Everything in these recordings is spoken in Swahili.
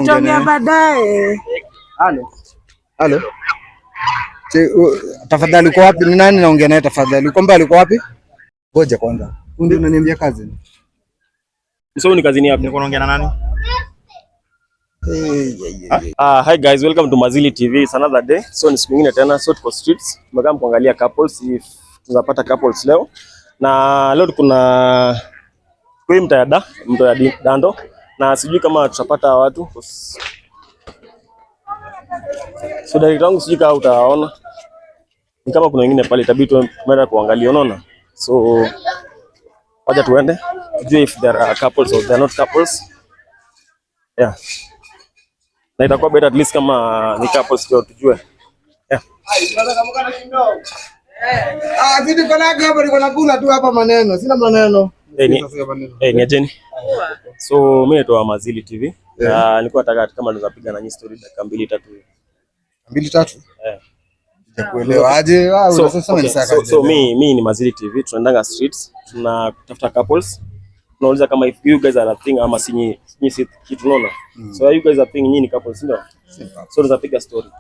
Tutaongea baadaye. Halo. Tafadhali uko wapi? Ni nani naongea naye tafadhali? Uko mbali, uko wapi? Ngoja kwanza. Ndio unaniambia kazi. So ni kazini yapi? Niko naongea na nani? Hi guys, welcome to Mazili TV. It's another day. So ni siku nyingine tena, so tuko streets. Tumekaa kuangalia couples, if tunapata couples leo. Na leo kuna kwa mtaa ya Dando na sijui kama tutapata watu. So director wangu sijui kama utaona. Ni kama kuna wengine pale itabidi tuende kuangalia, unaona? So wacha tuende. Tujue if there are couples or they are not couples. Yeah. Na itakuwa better at least kama ni couples ndio tujue. Yeah. Vipi kanaga hapa niko nakula tu hapa maneno. Sina maneno. Ni ajeni. So mimi naitwa Mazili TV. Nilikuwa nataka kama tunaweza piga na nyinyi story dakika 2-3. 2-3? Kuelewa aje so mimi ni Mazili TV, tunaendanga streets, tunatafuta couples. Tunauliza kama if you guys are a thing ama si nyinyi kitu unaona. So you guys are thing, nyinyi ni couples ndio? So tunaweza piga story.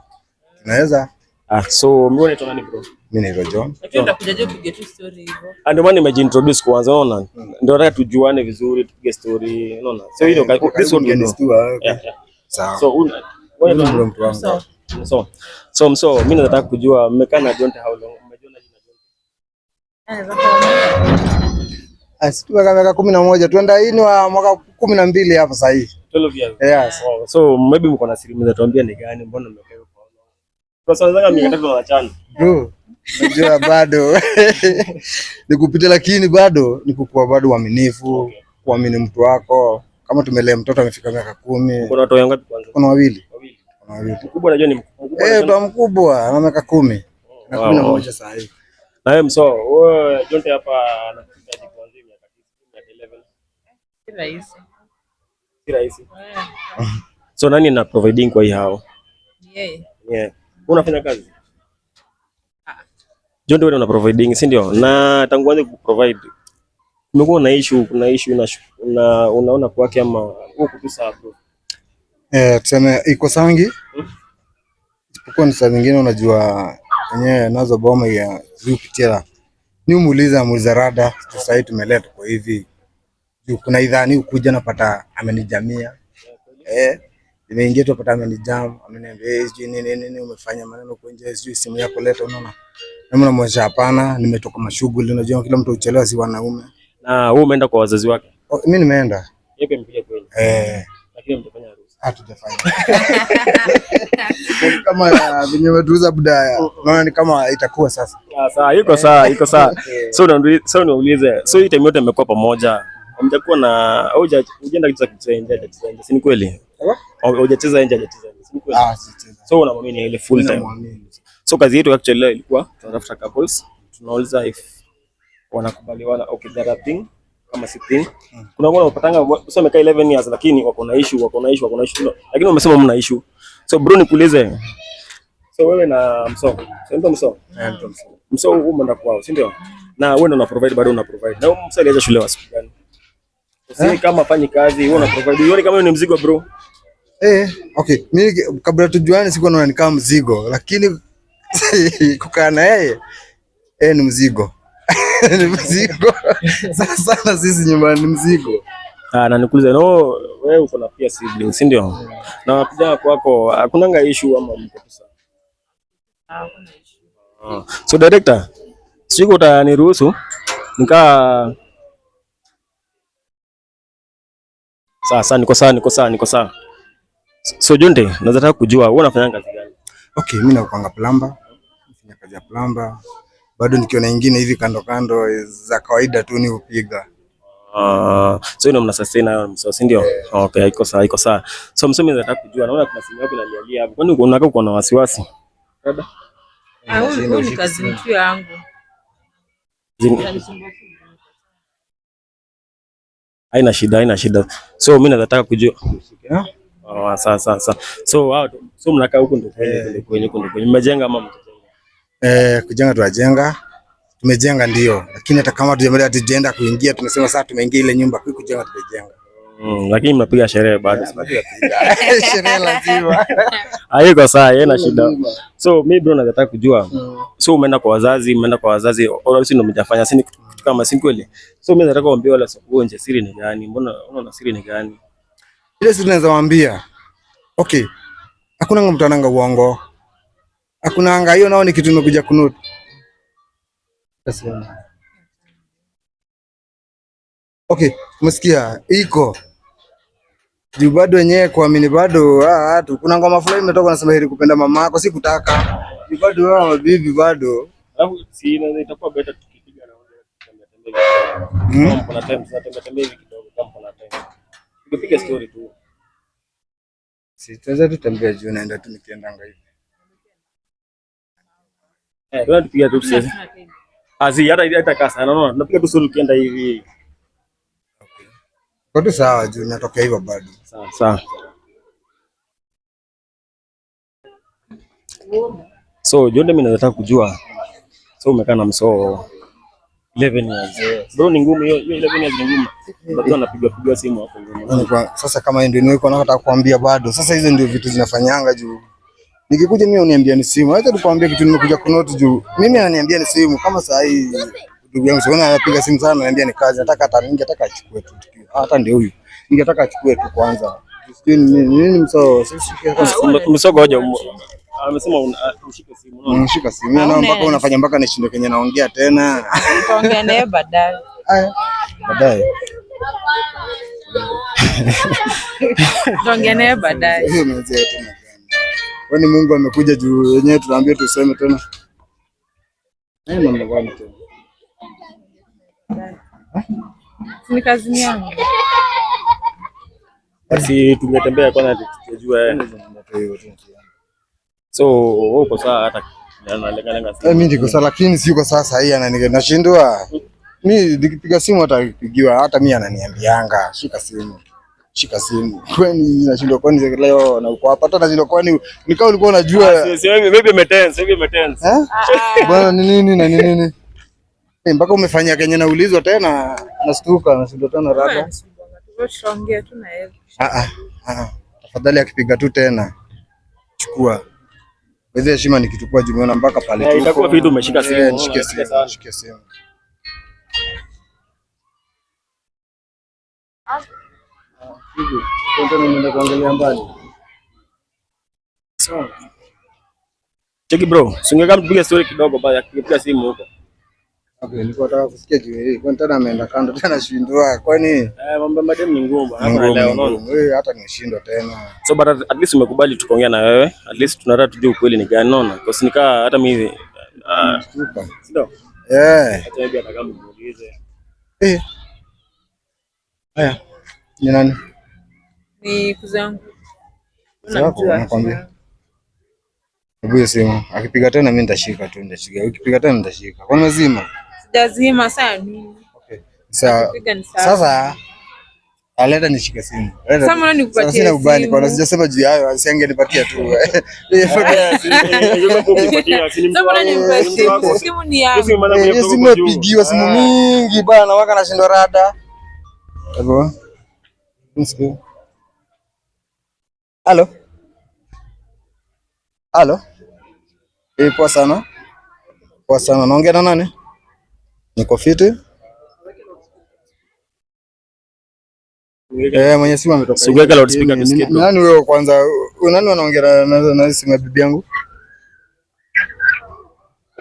Tunaweza. So mimi naitwa nani bro? Mimi naitwa John. Lakini utakujaje kupiga tu story hivyo? Ndio maana nimejintroduce kwanza, unaona? Ndio nataka tujuane vizuri, tupige story, unaona? So hilo this one ni sawa. So wewe ndio mtu wangu. So mimi nataka kujua mmekaa na John how long? Umejiona jina John? Asitua kama miaka 11, tuenda hii ni wa mwaka 12 hapa sasa hivi. 12 years. Yes. So maybe mko na siri mnatuambia ni gani, mbona mmekaa huko? Kwa sababu zanga miaka 3 wanachana. Bro, unajua bado nikupita, lakini bado nikukua bado uaminifu, kuamini mtu wako. Kama tumelea mtoto amefika miaka 10. Kuna watu wangapi kwanza? Kuna wawili. Mkubwa najua ni mkubwa. Ndo mkubwa ana miaka 10. Na 11 sasa hivi. Na wewe mso, wewe John hapa anakuja kuanzia miaka 11. Si rahisi. So nani na providing kwa hao? Yeah. Unafanya kazi? John wewe una providing, si ndio? Na tangu anze ku provide umekuwa na issue, unaona kwake ama huko tu sawa bro? Tuseme iko sangi. Isipokuwa ni saa nyingine unajua yenyewe nazo boma ya kupitia. Ni muuliza rada, sasa hivi tumeleta kwa hivi. Kuna idhani ukuja napata amenijamia. Nimeingia tu napata amenijam, ameniambia sijui nini umefanya maneno kwa nje, sijui simu yako leta, unaona. Mimi namwambia hapana, nimetoka mashughuli, unajua kila mtu uchelewa si wanaume. Na wewe umeenda kwa wazazi wake? Mimi nimeenda. Yeye mpiga kweli. Lakini mtafanya harusi. Hatujafanya. Kama vinyo tuuza buda, naona ni kama itakuwa sasa. Sawa, iko sawa. So niulize, so hii time yote mmekuwa pamoja, hamjakuwa na hujaenda kitu nje, si ni kweli? Hujacheza nje, si ni kweli? Sicheza. So unamwamini ile full time. So kazi yetu actually leo ilikuwa tunatafuta couples, tunauliza if wanakubaliana, okay there are thing kama si thing. Kuna wale wanapatanga useme kaa 11 years lakini wako na issue. Lakini umesema mna issue. So bro nikuulize. So wewe na Mso. Sio Mso? Mso umeenda kwao, si ndio? Na wewe una provide bado una provide. Na Mso alianza shule wapi gani? Sisi kama fanyi kazi, wewe una provide. Uone kama ni mzigo bro. Okay. Mimi kabla tujuane sikuwa naona ni kama mzigo, lakini kukaa na yeye ni mzigo. Ni mzigo. Sana sisi nyumbani ni mzigo. Na nikuulize wewe uko na pia siblings, si ndio? Na wakija kwako hakunanga issue ama mko tu sawa? Hakuna issue. So director, siko utaniruhusu Sasa niko sawa. So Jonte, nataka kujua wewe unafanya kazi gani? Okay, mimi napanga plumber. Nafanya kazi ya plumber. Bado nikiona nyingine hivi kando za kawaida tu ni upiga. So ina mna sustain nayo Mso, si ndio? Okay, iko sawa. So msomi nataka kujua, naona kuna simu yako inalialia hapo. Kwani uko na wasiwasi? Dada? Huyu ni kazi mtu yangu. Haina shida. So mimi nataka kujua. Sawa. So mnakaa huko ndio kwenye. Mmejenga ama mtajenga? Kujenga tunajenga. Tumejenga ndio, lakini hata kama tujaenda kuingia, tumesema sasa tumeingia ile nyumba, kujenga tumejenga. Lakini mnapiga sherehe bado. Sherehe lazima. Haiko sawa, yeye na shida. So mimi bro nataka kujua. So umeenda kwa wazazi, obviously ndio mtafanya sini kitu kama si kweli. So mimi nataka kuambia wala sikuonje siri ni gani? Mbona unaona siri ni gani? Ile siri naweza waambia. Okay. Hakuna mtu ananga uongo. Hakuna anga hiyo, nao ni kitu nimekuja kunote. Okay, umesikia? Iko. Juu bado wenyewe kuamini bado watu. Kuna ngoma fulani imetoka nasema heri kupenda mama yako, si kutaka. Juu bado wao mabibi bado. Alafu si itakuwa better tukipiga na wale kama kuna time tunatembea hivi kidogo kama kuna time. Tukipiga story tu. Si tuweza tutembea juu naenda tu nikiendanga hivi. Tunataka tupiga tu sasa. Azi hata kasa naona tunapiga tu story ukienda hivi. Okay. Kwa tu sawa juu natokea hivyo bado. Sawa. So Jonde, mimi nataka kujua. So umekaa na msoo 11 years. Bro ni ngumu hiyo 11 years ni ngumu. Bado anapiga simu hapo ngumu. Sasa kama ndio niko nataka kuambia bado. Sasa hizo ndio vitu zinafanyanga juu. Nikikuja mimi uniambia ni simu. Acha tukwambie kitu nimekuja kunote juu. Mimi ananiambia ni simu kama saa hii ndugu yangu sio anapiga simu sana ananiambia ni kazi. Ningetaka achukue tu. Hata ndio huyu. Ningetaka achukue tu kwanza. Nini msoo? Msoo hoja amesema ushike simu. Unashika simu na mpaka unafanya mpaka nishinde Kenya naongea tena. Utaongea naye baadaye. Baadaye. Utaongea naye baadaye. Hiyo mzee tena. Kwani Mungu amekuja juu wenyewe tunaambia tuseme tena. Mambo gani tena? Ni kazi yangu. Basi tungetembea kwanza tujue. So uko sawa hata analenga simu. Mimi ndiko sawa lakini siko sasa hii nashindwa. Mimi nikipiga simu atapigiwa hata mimi ananiambianga shika simu. Kwani nashindwa kwani leo na uko hapa hata nashindwa kwani nikao ulikuwa unajua. Maybe umetense. Bwana ni nini? Mpaka umefanya Kenya naulizwa tena nastuka nashindwa tena rada. Tuongea tu na yeye. Tafadhali akipiga tu tena. Chukua. Wewe heshima nikichukua jumeona mpaka pale tu. Itakuwa vitu umeshika simu. Shike simu. Hivi, ndio kuangalia mbali. So. Cheki bro, singeka mpiga story kidogo baada ya kupiga simu huko. Okay, nilikuwa nataka kusikia juu hii. Kwani tena ameenda kando tena shindwa. Kwani mambo madem ni ngumu. Hapa leo unaona. Wewe hata nimeshindwa tena. So but at least umekubali tukaongea na wewe. At least tunataka tujue ukweli ni gani unaona. Kwa sababu nikaa hata mimi ndio. Hata mimi nataka muulize. Haya. Ni nani? Ni kuzangu. Nakwambia. Hebu simu. Akipiga tena mimi nitashika tu nitashika. Ukipiga tena nitashika. Kwani lazima? Sijazima sana. Okay. Sasa aleta nishike simu. Sasa mbona nikupatie simu? Sina ubani kwa sijasema juu hayo, asingenipatia tu. Simu ni yangu. Simu imepigiwa simu mingi bana, waka nashindwa rada. Hebu. Nisikie. Halo. Poa sana. Naongea na nani? Niko fiti. Mwenye simu ametoka. Sugeka loudspeaker tusikie. Nani wewe kwanza? Nani anaongea na simu ya bibi yangu?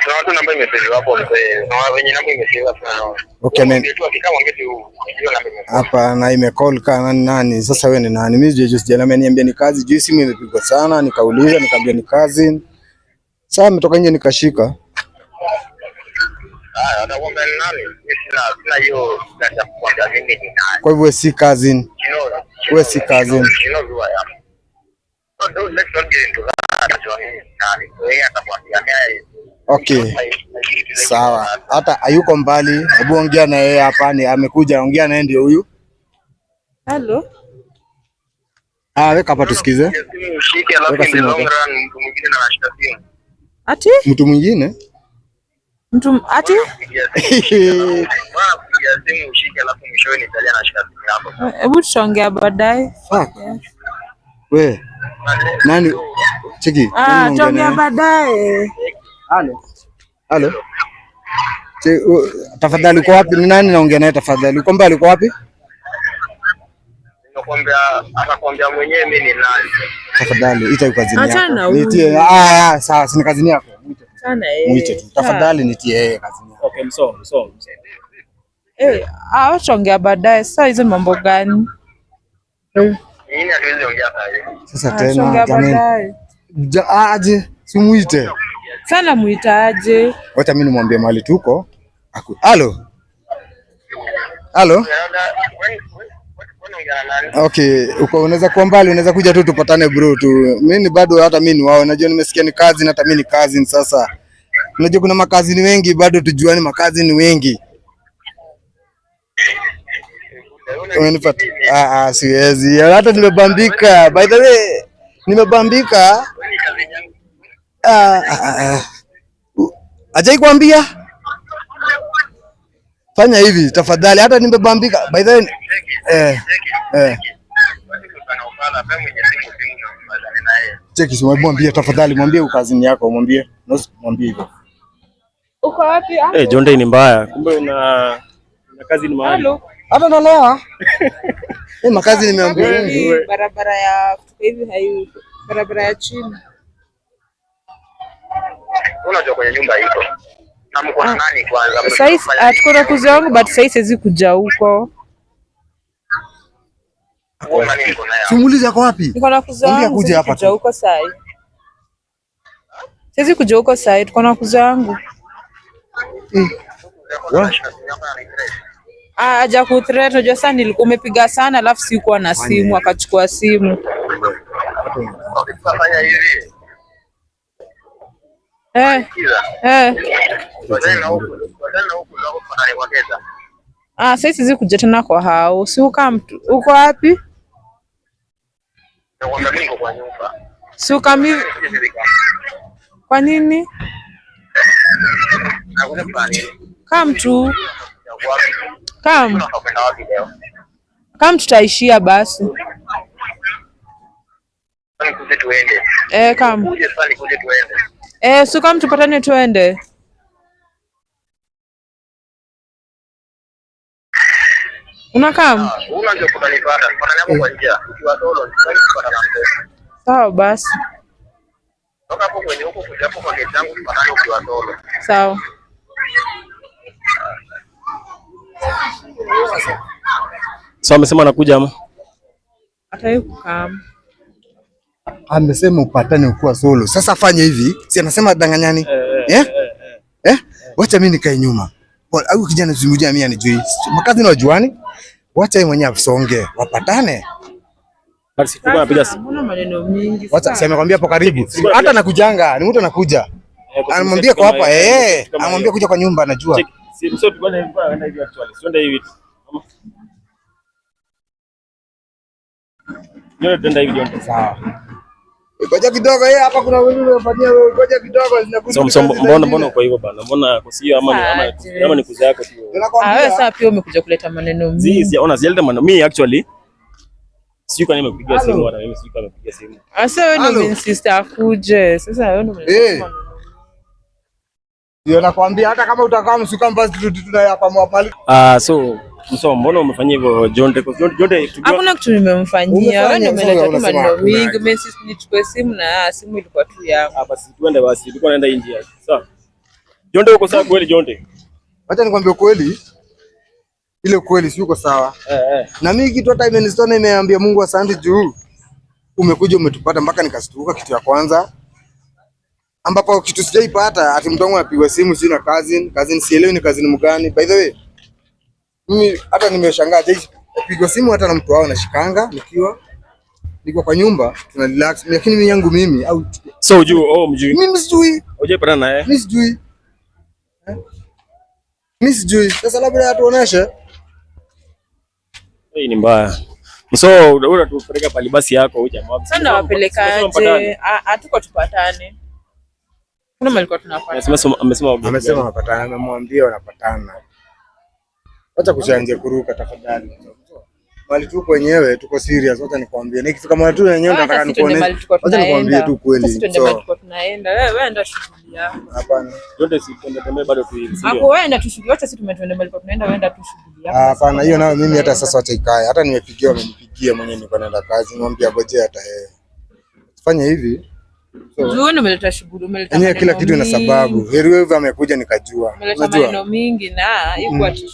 Kuna watu namba imesave hapo mzee. Na wenye namba imesave sana. Okay, hapa na imecall kana nani? Sasa wewe ni nani? Mimi just jana ameniambia ni kazi, juu simu imepigwa sana, nikauliza nikamwambia ni kazi. Sasa ametoka nje nikashika. Anakuambia ni nani? Sina hiyo data kwa mimi ni nani. Kwa hivyo si cousin. Wewe si cousin. Okay. Sawa. Hata hayuko mbali. Hebu ongea na yeye hapa, ni amekuja, ongea naye ndio huyu. Hello. Weka hapa tusikize. Mtu mwingine na anashika simu. Ati? Mtu mwingine? Mtu ati? Simu ushike alafu mwishowe nitalia na shika simu yako. Hebu tutaongea baadaye. Fuck. We. Nani? Cheki. Tutaongea baadaye. Halo. Tafadhali uko wapi? Ni nani naongea naye tafadhali? Uko mbali, uko wapi? Atakwambia mwenyewe mimi ni nani. Tafadhali ita kazini yako. Achana Nitie. Sawa, si kazini yako. Achana Mwite tu. Tafadhali nitie yeye kazini yako. Okay, mso. Tutaongea baadaye. Sasa hizo mambo gani? Nini hatuwezi ongea sasa? Sasa tena jamani. Aje, simuite. Sana muitaje? Wacha mimi nimwambie mahali tuko. Halo. Okay, uko unaweza kuwa mbali, unaweza kuja tu tupatane bro tu. Mimi bado hata mimi ni wao. Najua nimesikia ni kazi na hata mimi ni kazi sasa. Unajua kuna makazi ni wengi bado tujuani makazi ni wengi. Unanipata? Siwezi. Hata nimebambika. By the way, nimebambika. Ajai kuambia? Fanya hivi tafadhali, hata nimebambika. By the way, cheki, simwambie tafadhali, mwambie ukazini yako, mwambie hivyo. Uko wapi? Jonde ni mbaya. Kumbe una kazi ni mahali. Hata nalewa. Makazi nimeambia barabara ya hivi hayuko. Barabara ya chini. Unajua kwenye nyumba iko. Na mko na nani kwanza? Sasa tuko na kuzi wangu but sasa siwezi kuja huko. Simulizi yako wapi? Niko na kuzi wangu kuja hapa tu. Huko sasa. Siwezi kuja huko sasa, tuko na kuzi wangu. Aja kuthreat, unajua sana nilikuwa umepiga sana alafu sikuwa na simu akachukua simu. Fanya hivi. Sasa siwezi kuja tena kwa hao. Si uka mtu. Uko wapi? Nakwambia mimi niko kwa nyumba. Si uka mimi. Kwa nini? Kam tu. Kam tutaishia basi. Kuje tuende. Kam. Kuje tuende. Si kam tupatane tuende. Unakam? Unajua kutanipata. Patana hapo kwa njia. Ukiwa solo, tutapata na mtu. Sawa basi. Toka hapo kwenye huko kuja hapo kwa gate yangu tupatane ukiwa solo. Sawa. So amesema anakuja ama? Atayukam. Amesema upatane ukiwa solo. Sasa fanya hivi. Si anasema danganyani? Wacha mimi nikae nyuma. Au kijana zimujia mimi anijui. Makazi na wajuani. Wacha yeye mwenyewe asonge. Wapatane. Basi tuko napiga simu. Mbona maneno mingi? Wacha sema kwambia hapo karibu. Hata nakujanga, ni mtu anakuja. Anamwambia kwa hapa anamwambia kuja kwa nyumba anajua. Si mso tu bwana anaenda hivi actually. Twende hivi. Ndio twende hivi ndio. Sawa. Ngoja kidogo hapa kuna wewe unafanyia wewe. Ngoja kidogo zinakuja. So mbona uko hivyo bana? Mbona kusio ama ni kuza yako tu. Wewe sasa pia umekuja kuleta maneno mingi. Sijaona sijaleta maneno. Mimi actually sio kwa nini nimekupigia simu wala mimi sio nimepigia simu. Sasa wewe ndio umeinsist akuje. Sasa wewe ndio umesema. Ndio nakwambia hata kama utakaa msuka basi tunayapa mwapali. So mbona umefanyia hivyo Jonde? Jonde hakuna kitu nimemfanyia. Wewe ndio umeleta tu maneno mingi. Umeinsist nichukue simu na simu ilikuwa tu yangu. Basi tuende basi. Tulikuwa naenda nje. Sawa. Jonde uko sawa kweli Jonde? Acha nikwambie kweli. Ile kweli si uko sawa. Na mimi kitu hata imenistona imeambia Mungu asante juu umekuja umetupata mpaka nikastuka kitu ya kwanza. Ambapo kitu sijaipata ati mtu wangu anapigwa simu sio na cousin sielewi ni cousin mgani. By the way, mimi hata nimeshangaa pigwa simu hata na mtu wao anashikanga niko kwa nyumba tuna relax lakini mimi yangu mimi au so mjui. Mimi sijui. Hujapata naye? Mimi sijui. Sasa labda atuoneshe. Hii ni mbaya. So unataka tupeleka pale basi yako huyu jamaa. Sana wapelekaje? Hatuko tupatane. Kuna mali kwa tunapata. Amesema wanapatana, amemwambia wanapatana. Acha kushanje kuruka tafadhali. Mali tuko wenyewe tuko serious, acha nikwambie. Nikifika mali tu wenyewe nataka nikuone. Acha nikwambie tu kweli. Sisi twende mali kwa tunaenda. Wewe enda shughuli yako. Hapana. Twende si twende tembea bado tu hivi. Hapo wewe enda tu shughuli. Acha sisi tumetwende mali kwa tunaenda, wewe enda tu shughuli yako. Hapana, hiyo nayo mimi hata sasa acha ikae. Hata nimepigiwa amenipigia mwenyewe niko naenda kazi. Nimwambia ngoje hata yeye. Fanya hivi. Juoni umeleta shughuli, umeleta maneno kila kitu ina sababu. Heri wewe amekuja nikajua. Umeleta maneno mingi na iko ati.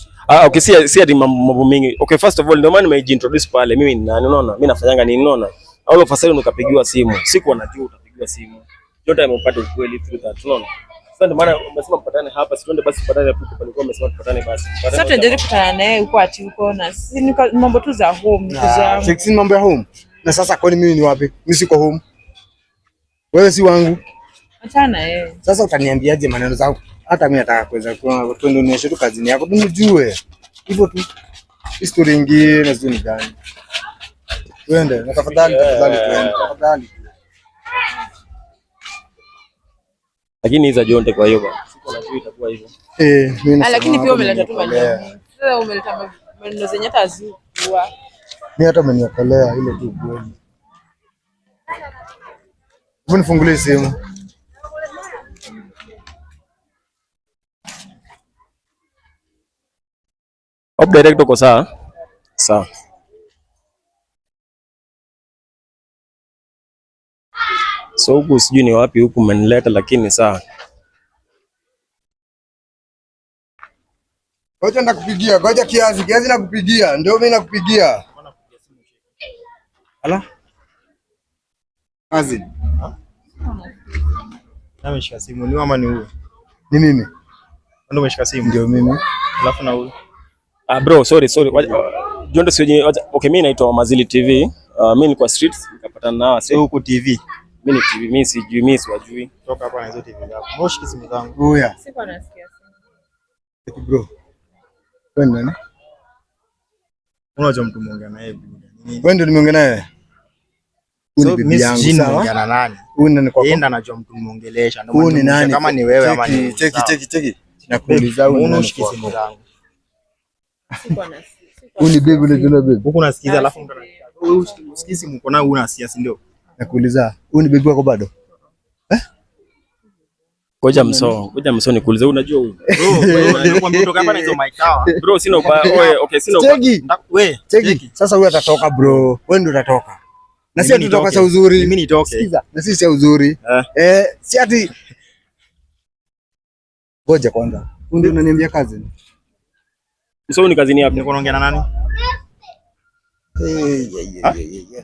Okay, si ati mambo mingi. Okay, first of all ndio maana nimeintroduce pale. Mimi ni nani unaona? Mimi nafanyanga nini unaona? All of a sudden nikapigiwa simu. Sikuwa najua utapigiwa simu. Yote amepata ukweli through that unaona? Sasa ndio maana umesema mpatane hapa, si twende basi tupatane hapo palikuwa umesema tupatane basi. Sasa tuendelee kukutana naye huko ati huko na sisi ni mambo tu za home, ni za. Sisi mambo ya home. Na sasa kwani mimi ni wapi? Mimi siko home. Wewe si wangu. Achana yeye. Sasa utaniambiaje maneno zangu? Hata mimi nataka kuweza twende nionyeshe tu kazini yako tunijue. Hivyo tu. History nyingine sio ni gani. Twende, na tafadhali twende, tafadhali. Lakini hizo Jonte kwa hiyo bwana. Siko najua itakuwa hivyo. Mimi nasema. Lakini pia umeleta tu maneno. Sasa umeleta maneno zenye hata hazikuwa. Mimi hata umeniokolea ile tu kweli. Hebu nifungulie simu. Op direct uko sawa? Sawa. So huku sijui ni wapi huku umenileta lakini sawa. Ngoja nakupigia, ngoja kiasi nakupigia, ndio mimi nakupigia. Ala? Kazi. Ameshika simu ni ama ni huyo? Ni mimi. Ndio umeshika simu? Ndio mimi. Alafu na huyo. Bro, sorry. Jonte sio. Okay, mimi naitwa Mazili TV. Mimi nilikuwa streets nikapatana nao sio huko TV. Mimi ni TV, mimi sijui, mimi siwajui. Toka hapa na hizo TV zako. Moshi simu zangu. Oya. Siko nasikia simu. Bro. Wewe nani? Unajua mtu muongea naye bro. Wewe ndio nimeongea naye. So bibi yangu sawa? Na nani? Huyu nani kwako? Yeye ndo anajua mtu muongelesha. Ndio ni nani? Kama ni wewe ama ni cheki. Nakuuliza huyu nani kwako? Simu zangu. Siko nasikia. Huyu ni baby ule jina baby. Huko nasikiza alafu ndo usikizi simu uko nao unasikia si ndio? Nakuuliza, huyu ni baby wako bado? Ngoja mso nikuulize unajua huyu. Bro, kutoka hapa na hizo mic hawa. Bro, sina ubaya. Okay, sina ubaya. Wewe, cheki. Sasa huyu atatoka bro. Wewe ndio utatoka. Na sisi tutoka cha uzuri. Mimi nitoke. Sikiza. Na sisi cha uzuri. Si ati ngoja kwanza. Huyu ndio unaniambia kazi. Mso ni kazini yako. Niko naongea na nani?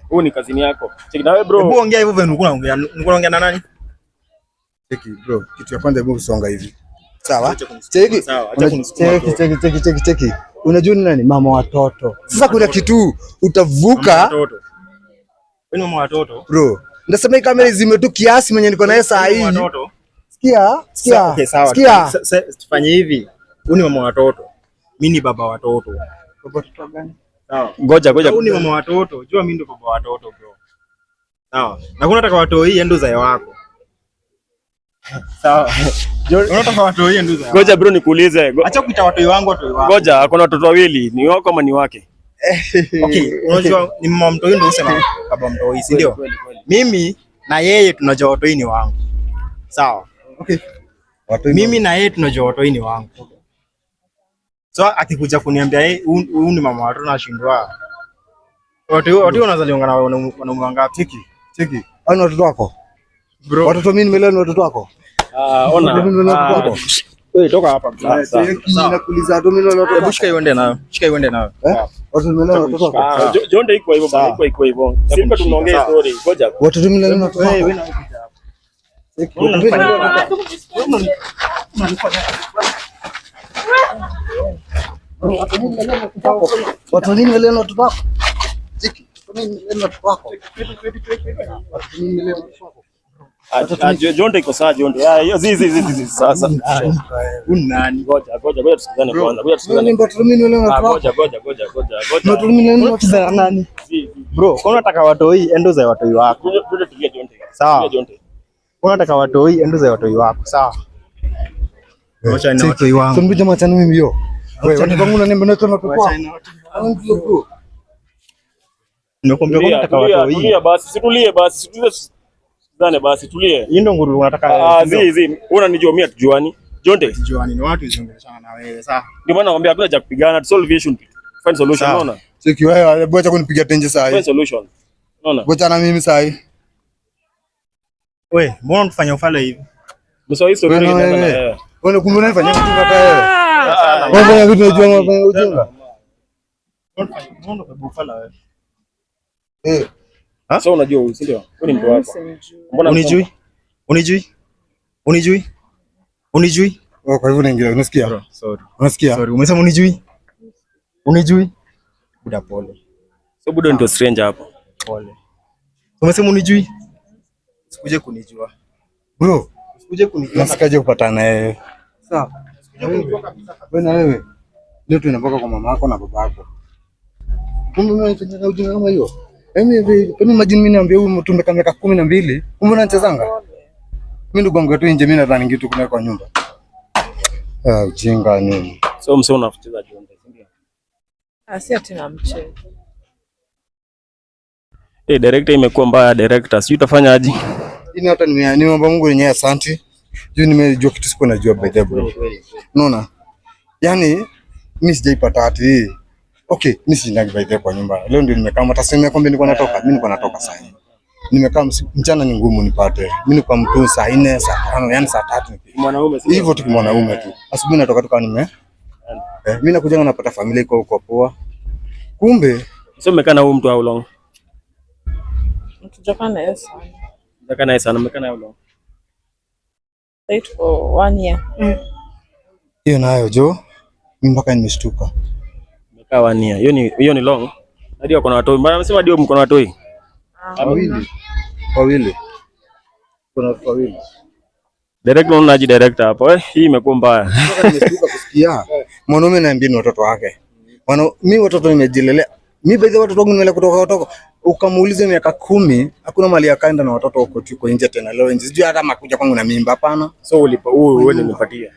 Huyu ni kazini yako. Cheki na wewe bro. Hebu ongea hivyo vile niko naongea na nani? Cheki bro, kitu ya kwanza hebu usonga hivi. Sawa? Cheki. Sawa, acha kunisukuma. Cheki. Unajua ni nani? Mama watoto. Sasa kuna kitu utavuka. Wewe ni mama watoto. Bro, ndasema hii kamera zime tu kiasi mwenye niko naye saa hii. Sikia. Okay, sawa. Sikia. Tufanye hivi. Wewe ni mama watoto. Mimi ni baba watoto. Baba watoto gani? Sawa. Ngoja. Wewe ni mama watoto. Jua mimi ndo baba watoto bro. Sawa. Na kuna nataka watoto hii endo za wako. Sawa. Unataka watoto hii endo za. Ngoja bro nikuulize. Acha kuita watoto wangu. Ngoja, kuna watoto wawili. Ni wako ama ni wake? Okay, unajua ni mama mtoi ndio usema baba mtoi, si ndio? Mimi na yeye tunajua watoi ni wangu. Sawa. Okay. Mimi na yeye tunajua watoi ni wangu. So akikuja kuniambia yeye huyu ni mama watoto na shindwa. Watoi wanazaliwa na wanaume wangapi? Cheki. Ana watoto wako? Bro. Watoto mimi nimelea watoto wako? Ona. Wewe toka hapa. Sawa. Nakuuliza tu mimi watoto. Hebu shika iende nayo. Watoto nimelea watoto wako? Jonte iko hivyo bana, iko hivyo. Simba tunaongea story. Ngoja. Watoto nimelea watoto wako? Wewe na watoto nini nimelea watoto wako? Cheki. Mimi nimelea watoto wako. Mimi nimelea watoto wako. Jonte iko sawa Jonte. Hiyo zizi sasa. Unani? Ngoja tusikizane kwanza. Ngoja Bro, kwa unataka watoi endo za watoi wako. Tulia Jonte. Sawa. Jonte. Unataka watoi, endo za watoi wako, sawa? Wacha ni watoi wangu. Sio mbija machana mimi yo. Wewe watu wangu unaniambia na tuna kwa. Nimekwambia unataka watoi. Tulia basi, situlie basi, situlie basi, tulie. Hii ndo nguru unataka. Zi, unanijua mimi atujuani. Jonte. Tujuani ni watu izongeleshana na wewe, sawa? Ndio maana nakwambia hakuna cha kupigana, solution. Find solution, unaona? Cheki wewe, bwacha kunipiga tenje saa hii. Find solution. Unaona? Bwacha na mimi saa hii. Wewe, mbona unafanya ufala hivi? Msao hii story inaenda na wewe. Wewe kumbe unafanya kitu kata wewe. Wewe vitu unajua unafanya ujinga. Mbona kwa ufala wewe? Sasa unajua huyu, si ndio? Wewe ni mtu wako. Mbona unijui? Unijui? Oh, kwa hivyo unaingia, unasikia? Sorry. Unasikia? Sorry, umesema unijui? Buda pole. So buda ndio stranger hapo. Pole. Umesema unijui? Usikuje kunijua. Bro, usikuje kunijua. Nasikaje kupatana na wewe? Sawa. Wewe na wewe. Leo tunapaka kwa mama yako na baba yako. Kumbe unafanya ujinga kama hiyo? Mimi majini mimi naambia huyu mtu mbeka miaka 12, kumbe unachezanga? Mimi ndugu wangu tu nje, mimi nadhani kitu kuna kwa nyumba. Ujinga nini? So msio unacheza Jonte, si ndio? Si ati na mchezo. Director imekuwa mbaya director. Sijui utafanya aje. Ini hata nimeomba Mungu yenyewe asante. Juu nimejua kitu sipo najua by the bro. Unaona? Yaani mimi sijaipata ati. Okay, mimi sindagi by the kwa nyumba. Leo ndio nimekaa hata sema kwamba nilikuwa natoka. Mimi nilikuwa natoka saa hii. Nimekaa mchana ni ngumu nipate. Mimi nilikuwa mtu saa 4, saa 5, yani saa 3 mwanaume. Hivyo tu mwanaume tu. Asubuhi natoka tukawa mimi nakuja napata familia iko huko poa. Kumbe sio umekaa na huyu mtu how long? Tujakaa naye sana. Tujakaa naye sana, umekaa naye how long? Wait for 1 year. Hiyo nayo jo, mimi mpaka nimeshtuka. Umekaa 1 year. Hiyo ni long. Hadi wako na watoi. Mbona amesema ndio mko na watoi? Wawili. Kuna wawili. Director unaji director hapo. Hii imekuwa mbaya. Mpaka nimeshtuka kusikia. Mwanaume anaambia ni watoto wake. Mimi watoto nimejilelea. Mimi baadhi ya watoto wangu nimelea kutoka ukamuulize miaka 10, hakuna mali akaenda na watoto huko tu nje tena leo nje. Sijui hata makuja kwangu na mimba hapana. So wewe unipatia.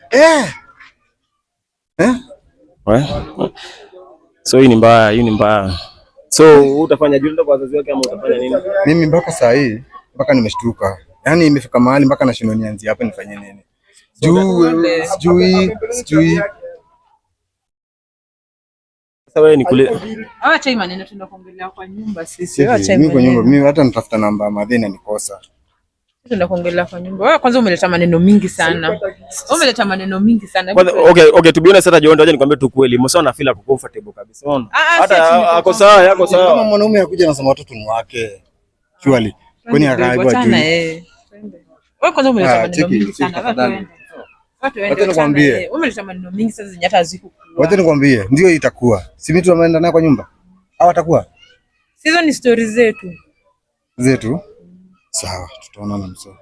So hii ni mbaya. So utafanya Jonte kwa wazazi wake ama utafanya nini? Mimi mpaka saa hii mpaka nimeshtuka. Yaani imefika mahali mpaka nashindwa nianzie hapa nifanye nini? Sijui. Sasa wewe ni kule. Acha hii maneno tunakuongelea kwa nyumba sisi. Acha hii maneno. Kwa nyumba mimi hata nitafuta namba madhina nikosa. Tunakuongelea kwa nyumba. Wewe kwanza umeleta maneno mingi sana. Okay, to be honest hata Jonte, aje nikwambie tu kweli. Msao na feel comfortable kabisa. Unaona? Hata ako sawa, yako sawa. Kama mwanaume anakuja anasema watoto ni wake. Surely. Kwani akaibwa tu. Wewe kwanza umeleta maneno mingi sana. Wacha nikwambie. Umeleta maneno mingi sasa zenye hata haziko. Wacha nikwambie, ndio itakuwa. Si mimi tunaenda naye kwa nyumba. Au atakuwa? Hizo ni stories zetu. Sawa, tutaonana msao.